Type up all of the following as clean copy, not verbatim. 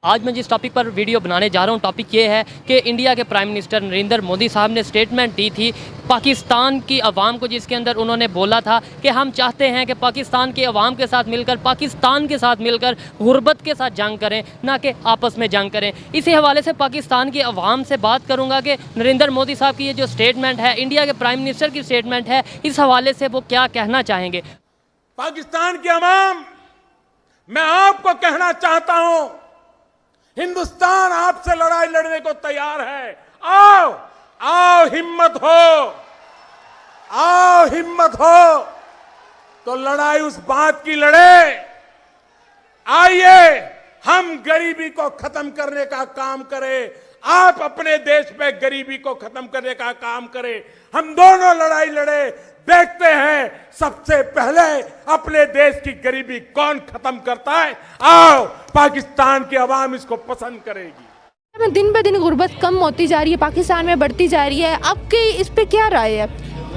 आज मैं जिस टॉपिक पर वीडियो बनाने जा रहा हूँ, टॉपिक ये है कि इंडिया के प्राइम मिनिस्टर नरेंद्र मोदी साहब ने स्टेटमेंट दी थी पाकिस्तान की आवाम को, जिसके अंदर उन्होंने बोला था कि हम चाहते हैं कि पाकिस्तान की आवाम के साथ मिलकर, पाकिस्तान के साथ मिलकर गुर्बत के साथ जंग करें, ना कि आपस में जंग करें। इसी हवाले से पाकिस्तान की आवाम से बात करूँगा कि नरेंद्र मोदी साहब की ये जो स्टेटमेंट है, इंडिया के प्राइम मिनिस्टर की स्टेटमेंट है, इस हवाले से वो क्या कहना चाहेंगे। पाकिस्तान की आवाम, मैं आपको कहना चाहता हूं, हिंदुस्तान आपसे लड़ाई लड़ने को तैयार है। आओ आओ, हिम्मत हो, आओ हिम्मत हो तो लड़ाई उस बात की लड़े। आइए हम गरीबी को खत्म करने का काम करें, आप अपने देश में गरीबी को खत्म करने का काम करें, हम दोनों लड़ाई लड़े। देखते हैं सबसे पहले अपने देश की गरीबी कौन खत्म करता है। आओ, पाकिस्तान की आवाम इसको पसंद करेगी। दिन ब दिन गुर्बत कम होती जा रही है, पाकिस्तान में बढ़ती जा रही है, आपकी इस पे क्या राय है?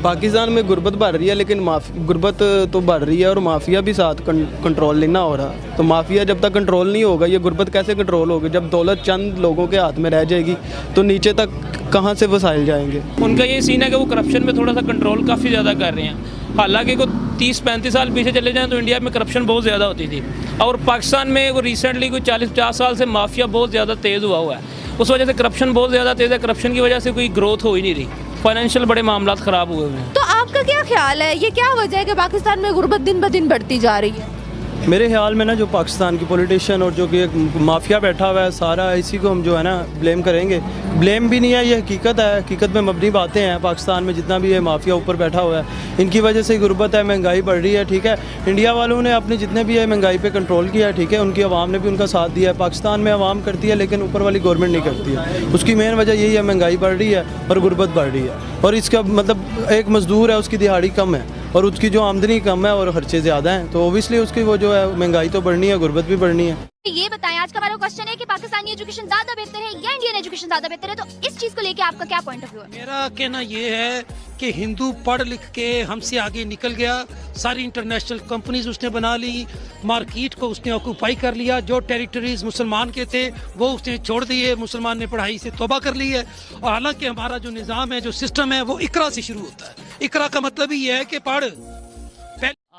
पाकिस्तान में गुर्बत बढ़ रही है, लेकिन गुर्बत तो बढ़ रही है और माफिया भी साथ कंट्रोल नहीं ना हो रहा। तो माफिया जब तक कंट्रोल नहीं होगा, ये गुर्बत कैसे कंट्रोल होगी? जब दौलत चंद लोगों के हाथ में रह जाएगी तो नीचे तक कहाँ से वसाइल जाएंगे? उनका ये सीन है कि वो करप्शन में थोड़ा सा कंट्रोल काफ़ी ज़्यादा कर रहे हैं। हालांकि को 30-35 साल पीछे चले जाएं तो इंडिया में करप्शन बहुत ज़्यादा होती थी, और पाकिस्तान में वो रिसेंटली कोई 40-50 साल से माफिया बहुत ज़्यादा तेज़ हुआ है। उस वजह से करप्शन बहुत ज़्यादा तेज़ है। करप्शन की वजह से कोई ग्रोथ हो ही नहीं रही, फाइनेंशियल बड़े मामला ख़राब हुए हैं। तो आपका क्या ख्याल है, ये क्या वजह है कि पाकिस्तान में गुर्बत दिन ब दिन बढ़ती जा रही है? मेरे ख्याल में ना, जो पाकिस्तान की पॉलिटिशियन और जो कि एक माफिया बैठा हुआ है, सारा इसी को हम जो है ना ब्लेम करेंगे। ब्लेम भी नहीं है, ये हकीकत है, हकीकत में मबनी बातें हैं। पाकिस्तान में जितना भी ये माफिया ऊपर बैठा हुआ है, इनकी वजह से गुर्बत है, महंगाई बढ़ रही है। ठीक है, इंडिया वालों ने अपने जितने भी है महंगाई पे कंट्रोल किया है, ठीक है, उनकी आवाम ने भी उनका साथ दिया है। पाकिस्तान में आवाम करती है लेकिन ऊपर वाली गवर्नमेंट नहीं करती है। उसकी मेन वजह यही है, महंगाई बढ़ रही है और गुर्बत बढ़ रही है। और इसका मतलब एक मजदूर है, उसकी दिहाड़ी कम है और उसकी जो आमदनी कम है और खर्चे ज़्यादा हैं, तो ओबियसली उसकी वो जो है महंगाई तो बढ़नी है, गुर्बत भी बढ़नी है। ये बताएं, आज का हमारा क्वेश्चन है कि पाकिस्तानी एजुकेशन ज्यादा बेहतर है या इंडियन एजुकेशन ज्यादा बेहतर है, तो इस चीज को लेके आपका क्या पॉइंट ऑफ व्यू है? मेरा कहना ये है कि हिंदू पढ़ लिख के हमसे आगे निकल गया, सारी इंटरनेशनल कंपनीज उसने बना ली, मार्केट को उसने ऑक्यूपाई कर लिया। जो टेरिटरीज मुसलमान के थे वो उसने छोड़ दिए, मुसलमान ने पढ़ाई से तौबा कर ली है। और हालांकि हमारा जो निज़ाम है, जो सिस्टम है, वो इकरा से शुरू होता है। इकरा का मतलब ही है कि पढ़।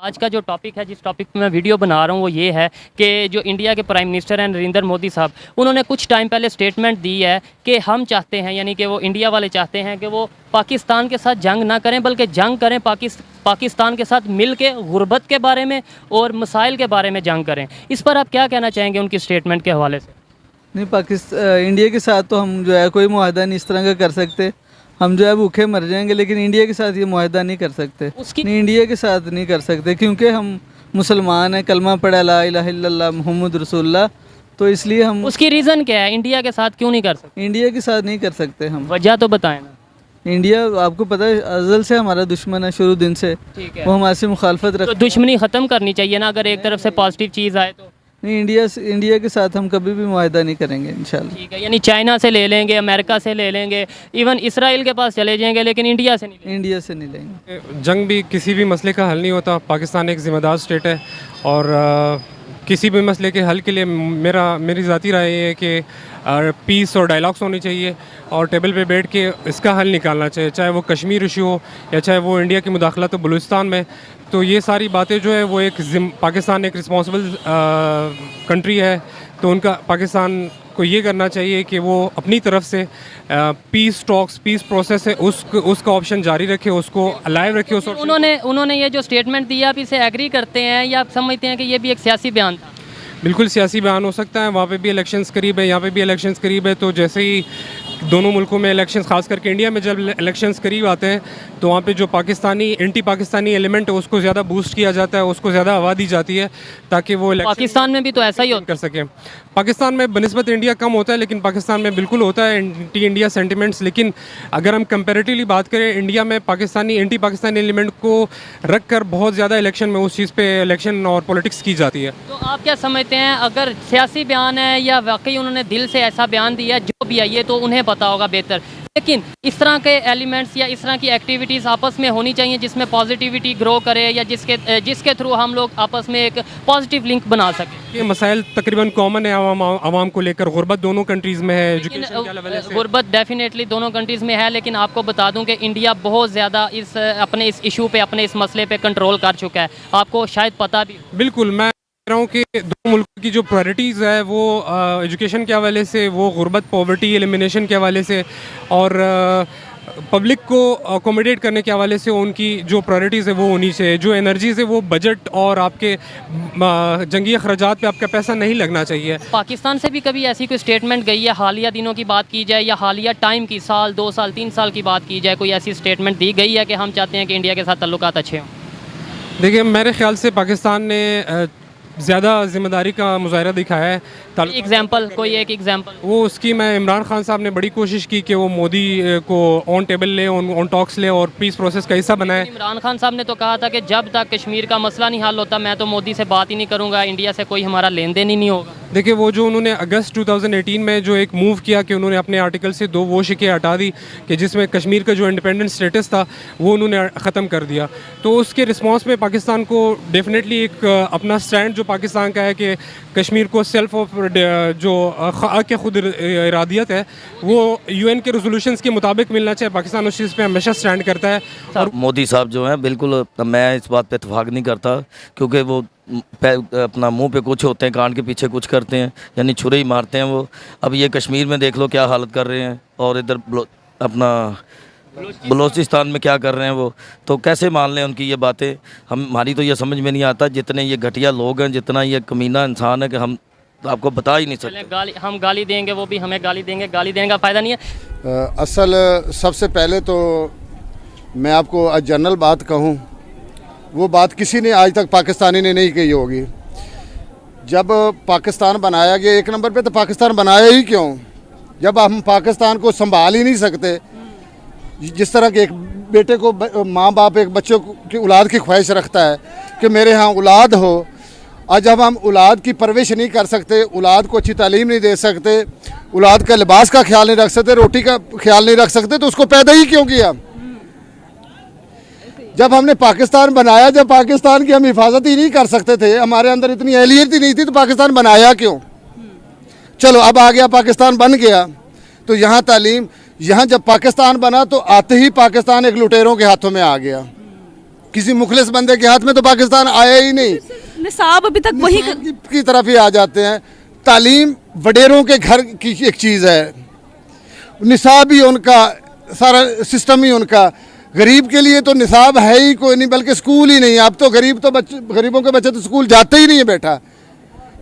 आज का जो टॉपिक है, जिस टॉपिक पे मैं वीडियो बना रहा हूँ, वो ये है कि जो इंडिया के प्राइम मिनिस्टर हैं नरेंद्र मोदी साहब, उन्होंने कुछ टाइम पहले स्टेटमेंट दी है कि हम चाहते हैं, यानी कि वो इंडिया वाले चाहते हैं कि वो पाकिस्तान के साथ जंग ना करें, बल्कि जंग करें पाकिस्तान के साथ मिल के गुर्बत के बारे में और मसाइल के बारे में जंग करें। इस पर आप क्या कहना चाहेंगे उनकी स्टेटमेंट के हवाले से? नहीं, इंडिया के साथ तो हम जो है कोई मुआहदा नहीं इस तरह का कर सकते। हम जो है भूखे मर जाएंगे, लेकिन इंडिया के साथ ये मुआहदा नहीं कर सकते। नहीं, इंडिया के साथ नहीं कर सकते क्योंकि हम मुसलमान हैं, कलमा पढ़ा ला इलाहा इल्लल्लाह मुहम्मद रसूलुल्लाह, तो इसलिए हम। उसकी रीज़न क्या है, इंडिया के साथ क्यों नहीं कर सकते? इंडिया के साथ नहीं कर सकते हम, वजह तो बताएं ना। इंडिया आपको पता है अज़ल से हमारा दुश्मन है, शुरू दिन से वो हमारे से मुखालफत रखता है। तो दुश्मनी ख़त्म करनी चाहिए ना, अगर एक तरफ से पॉजिटिव चीज़ आए तो। नहीं, इंडिया के साथ हम कभी भी मुआहदा नहीं करेंगे इंशाल्लाह। ठीक है, यानी चाइना से ले लेंगे, अमेरिका से ले लेंगे, इवन इसराइल के पास चले जाएंगे, लेकिन इंडिया से नहीं लेंगे। जंग भी किसी भी मसले का हल नहीं होता। पाकिस्तान एक ज़िम्मेदार स्टेट है और किसी भी मसले के हल के लिए मेरी ज़ाती राय ये है कि पीस और डायलॉग्स होनी चाहिए और टेबल पे बैठ के इसका हल निकालना चाहिए, चाहे वो कश्मीर इशू हो या चाहे वो इंडिया की मुदाखलत तो बलूचिस्तान में। तो ये सारी बातें जो है वो पाकिस्तान एक रिस्पॉन्सिबल कंट्री है, तो उनका पाकिस्तान को ये करना चाहिए कि वो अपनी तरफ से पीस टॉक्स, पीस प्रोसेस है उसका ऑप्शन जारी रखे, उसको अलाइव रखे। उन्होंने ये जो स्टेटमेंट दिया, आप इसे एग्री करते हैं या आप समझते हैं कि ये भी एक सियासी बयान था? बिल्कुल सियासी बयान हो सकता है। वहाँ पे भी इलेक्शंस करीब है, यहाँ पे भी इलेक्शंस करीब है, तो जैसे ही दोनों मुल्कों में इलेक्शंस, खास करके इंडिया में जब इलेक्शंस करीब आते हैं तो वहाँ पे जो एंटी पाकिस्तानी एलिमेंट है उसको ज़्यादा बूस्ट किया जाता है, उसको ज़्यादा हवा दी जाती है ताकि वो पाकिस्तान में भी तो ऐसा ही कर सके। पाकिस्तान में बनस्बत इंडिया कम होता है, लेकिन पाकिस्तान में बिल्कुल होता है एंटी इंडिया सेंटिमेंट्स। लेकिन अगर हम कंपेरेटिवली बात करें, इंडिया में एंटी पाकिस्तानी एलिमेंट को रख कर बहुत ज़्यादा इलेक्शन में उस चीज़ पे इलेक्शन और पॉलिटिक्स की जाती है। तो आप क्या समझते हैं, अगर सियासी बयान है या वाकई उन्होंने दिल से ऐसा बयान दिया, जो भी है, ये तो उन्हें पता होगा बेहतर। लेकिन इस तरह के एलिमेंट्स या इस तरह की एक्टिविटीज़ आपस में होनी चाहिए जिसमें पॉजिटिविटी ग्रो करे या जिसके थ्रू हम लोग आपस में एक पॉजिटिव लिंक बना सकें। ये मसाइल तकरीबन कॉमन है आवाम को लेकर। गुर्बत दोनों कंट्रीज़ में है, एजुकेशन के लेवल से गुर्बत डेफिनेटली दोनों कंट्रीज़ में है, लेकिन आपको बता दूं कि इंडिया बहुत ज़्यादा अपने इस इशू पे, अपने इस मसले पे कंट्रोल कर चुका है, आपको शायद पता भी। बिल्कुल, मैं कह रहा हूँ कि दो मुल्क की जो प्रायोरिटीज़ है वो एजुकेशन के हवाले से, वो गुर्बत पॉवर्टी एलिमिनेशन के हवाले से और पब्लिक को अकोमोडेट करने के हवाले से उनकी जो प्रायोरिटीज़ है वो होनी चाहिए। जो एनर्जीज़ है वो बजट और आपके जंगी अखराजात पे आपका पैसा नहीं लगना चाहिए। पाकिस्तान से भी कभी ऐसी कोई स्टेटमेंट गई है, हालिया दिनों की बात की जाए या हालिया टाइम की, साल 2 साल 3 साल की बात की जाए, कोई ऐसी स्टेटमेंट दी गई है कि हम चाहते हैं कि इंडिया के साथ ताल्लुकात अच्छे हों? देखिए, मेरे ख्याल से पाकिस्तान ने ज़्यादा ज़िम्मेदारी का मुजाहरा दिखाया है। कोई एक एग्जांपल वो उसकी मैं इमरान खान साहब ने बड़ी कोशिश की कि वो मोदी को ऑन टेबल ले, ऑन टॉक्स ले और पीस प्रोसेस का हिस्सा बनाए। इमरान खान साहब ने तो कहा था कि जब तक कश्मीर का मसला नहीं हल होता मैं तो मोदी से बात ही नहीं करूँगा, इंडिया से कोई हमारा लेन देन ही नहीं होगा। देखिए, वो जो उन्होंने अगस्त 2018 में जो एक मूव किया कि उन्होंने अपने आर्टिकल से 2 वो शिकें हटा दी कि जिसमें कश्मीर का जो इंडिपेंडेंट स्टेटस था वो उन्होंने ख़त्म कर दिया, तो उसके रिस्पॉन्स में पाकिस्तान को डेफिनेटली एक अपना स्टैंड जो पाकिस्तान का है कि कश्मीर को सेल्फ ऑफ जो के खुद इरादियत है वो UN के रेजोल्यूशंस के मुताबिक मिलना चाहिए। पाकिस्तान उस चीज़ पे हमेशा स्टैंड करता है। और मोदी साहब जो हैं, बिल्कुल मैं इस बात पे इत्तेफाक नहीं करता, क्योंकि वो अपना मुंह पे कुछ होते हैं, कान के पीछे कुछ करते हैं, यानी छुरे ही मारते हैं वो। अब ये कश्मीर में देख लो क्या हालत कर रहे हैं, और इधर अपना बलोचिस्तान में क्या कर रहे हैं वो, तो कैसे मान लें उनकी ये बातें। हमारी तो ये समझ में नहीं आता, जितने ये घटिया लोग हैं, जितना ये कमीना इंसान है कि हम आपको बता ही नहीं सकते। हम गाली देंगे, वो भी हमें गाली देंगे, गाली देने का फ़ायदा नहीं है। असल सबसे पहले तो मैं आपको आज जनरल बात कहूँ, वो बात किसी ने आज तक पाकिस्तानी ने नहीं कही होगी। जब पाकिस्तान बनाया गया, एक नंबर पे तो पाकिस्तान बनाया ही क्यों, जब हम पाकिस्तान को संभाल ही नहीं सकते। जिस तरह के एक बेटे को माँ बाप एक बच्चे की औलाद की ख्वाहिश रखता है कि मेरे यहाँ औलाद हो, और जब हम औलाद की परवरिश नहीं कर सकते, औलाद को अच्छी तालीम नहीं दे सकते, औलाद का लिबास का ख्याल नहीं रख सकते, रोटी का ख्याल नहीं रख सकते, तो उसको पैदा ही क्यों किया। जब हमने पाकिस्तान बनाया, जब पाकिस्तान की हम हिफाजत ही नहीं कर सकते थे, हमारे अंदर इतनी अहलियत ही नहीं थी, तो पाकिस्तान बनाया क्यों। चलो अब आ गया, पाकिस्तान बन गया, तो यहाँ तालीम, यहाँ जब पाकिस्तान बना तो आते ही पाकिस्तान एक लुटेरों के हाथों में आ गया, किसी मुखलिस बंदे के हाथ में तो पाकिस्तान आया ही नहीं। निसाब अभी तक वही की तरफ ही आ जाते हैं। तालीम वडेरों के घर की एक चीज़ है, निसाब ही उनका, सारा सिस्टम ही उनका। गरीब के लिए तो निसाब है ही कोई नहीं, बल्कि स्कूल ही नहीं। अब तो गरीबों के बच्चे तो स्कूल जाते ही नहीं है बेटा।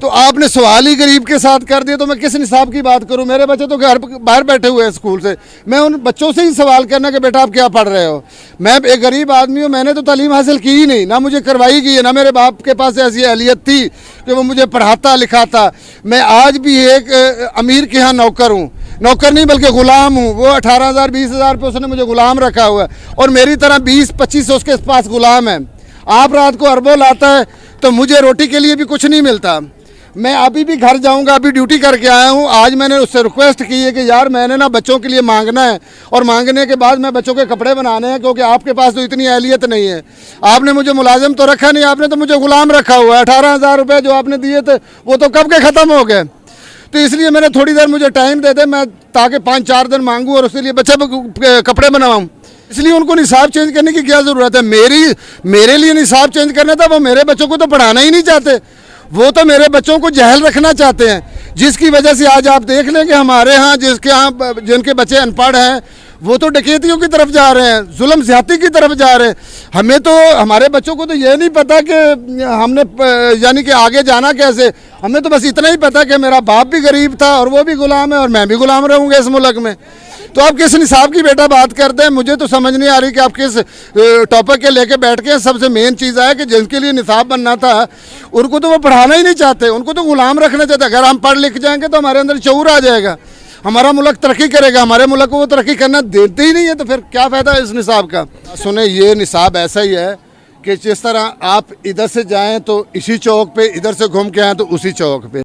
तो आपने सवाल ही गरीब के साथ कर दिया, तो मैं किस निसाब की बात करूं। मेरे बच्चे तो घर बाहर बैठे हुए हैं स्कूल से, मैं उन बच्चों से ही सवाल करना कि बेटा आप क्या पढ़ रहे हो। मैं एक गरीब आदमी हूं, मैंने तो तालीम हासिल की ही नहीं, ना मुझे करवाई गई है, ना मेरे बाप के पास ऐसी अहलियत थी कि वो मुझे पढ़ाता लिखाता। मैं आज भी एक अमीर के यहाँ नौकर हूँ, नौकर नहीं बल्कि ग़ुलाम हूँ। वो 18,000 20,000 पे उसने मुझे ग़ुलाम रखा हुआ है, और मेरी तरह 20-25 उसके पास ग़ुलाम है। आप रात को अरबों लाता है तो मुझे रोटी के लिए भी कुछ नहीं मिलता। मैं अभी भी घर जाऊंगा, अभी ड्यूटी करके आया हूं। आज मैंने उससे रिक्वेस्ट की है कि यार मैंने ना बच्चों के लिए मांगना है, और मांगने के बाद मैं बच्चों के कपड़े बनाने हैं, क्योंकि आपके पास तो इतनी अहलियत नहीं है। आपने मुझे मुलाजिम तो रखा नहीं, आपने तो मुझे ग़ुलाम रखा हुआ है। 18,000 रुपये जो आपने दिए थे वो तो कब के ख़त्म हो गए। तो इसलिए मैंने थोड़ी देर मुझे टाइम दे दे, मैं ताकि 5-4 दिन मांगूँ और उसके लिए बच्चे कपड़े बनवाऊँ। इसलिए उनको निसाब चेंज करने की क्या ज़रूरत है। मेरे लिए निसाब चेंज करना था, वो मेरे बच्चों को तो पढ़ाना ही नहीं चाहते। वो तो मेरे बच्चों को जहल रखना चाहते हैं, जिसकी वजह से आज आप देख लें कि हमारे यहाँ जिनके बच्चे अनपढ़ हैं वो तो डकैतियों की तरफ जा रहे हैं, जुल्म ज़्यादती की तरफ जा रहे हैं। हमें तो, हमारे बच्चों को तो ये नहीं पता कि हमने यानी कि आगे जाना कैसे। हमें तो बस इतना ही पता कि मेरा बाप भी गरीब था और वो भी ग़ुलाम है और मैं भी ग़ुलाम रहूँगा इस मुल्क में। तो आप किस निसाब की बेटा बात करते हैं, मुझे तो समझ नहीं आ रही कि आप किस टॉपिक के लेके बैठ के। सबसे मेन चीज़ है कि जिनके लिए निसाब बनना था उनको तो वो पढ़ाना ही नहीं चाहते, उनको तो ग़ुलाम रखना चाहते। अगर हम पढ़ लिख जाएंगे तो हमारे अंदर शऊर आ जाएगा, हमारा मुल्क तरक्की करेगा। हमारे मुल्क को वो तरक्की करना देते ही नहीं है, तो फिर क्या फ़ायदा है इस निसाब का। सुने, ये निसाब ऐसा ही है कि जिस तरह आप इधर से जाएँ तो इसी चौक पर, इधर से घूम के आएँ तो उसी चौक पर।